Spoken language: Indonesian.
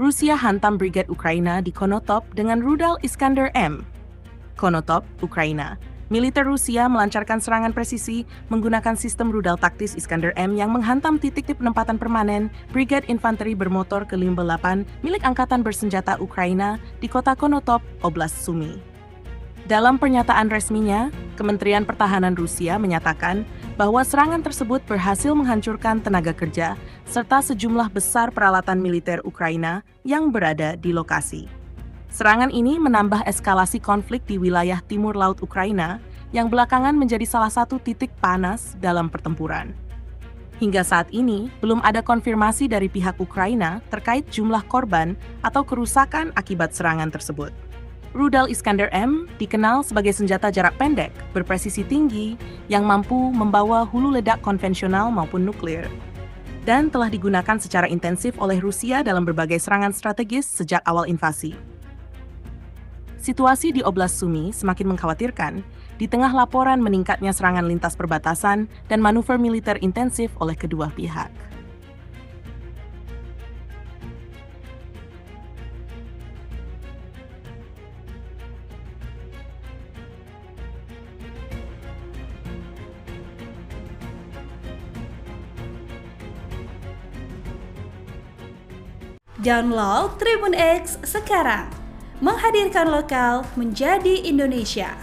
Rusia hantam brigade Ukraina di Konotop dengan rudal Iskander-M. Konotop, Ukraina. Militer Rusia melancarkan serangan presisi menggunakan sistem rudal taktis Iskander-M yang menghantam titik penempatan permanen Brigade Infanteri Bermotor ke-58 milik Angkatan Bersenjata Ukraina di kota Konotop, Oblast Sumy. Dalam pernyataan resminya, Kementerian Pertahanan Rusia menyatakan bahwa serangan tersebut berhasil menghancurkan tenaga kerja serta sejumlah besar peralatan militer Ukraina yang berada di lokasi. Serangan ini menambah eskalasi konflik di wilayah timur laut Ukraina yang belakangan menjadi salah satu titik panas dalam pertempuran. Hingga saat ini, belum ada konfirmasi dari pihak Ukraina terkait jumlah korban atau kerusakan akibat serangan tersebut. Rudal Iskander-M dikenal sebagai senjata jarak pendek berpresisi tinggi yang mampu membawa hulu ledak konvensional maupun nuklir, dan telah digunakan secara intensif oleh Rusia dalam berbagai serangan strategis sejak awal invasi. Situasi di Oblast Sumy semakin mengkhawatirkan di tengah laporan meningkatnya serangan lintas perbatasan dan manuver militer intensif oleh kedua pihak. Download Tribun X sekarang, menghadirkan lokal menjadi Indonesia.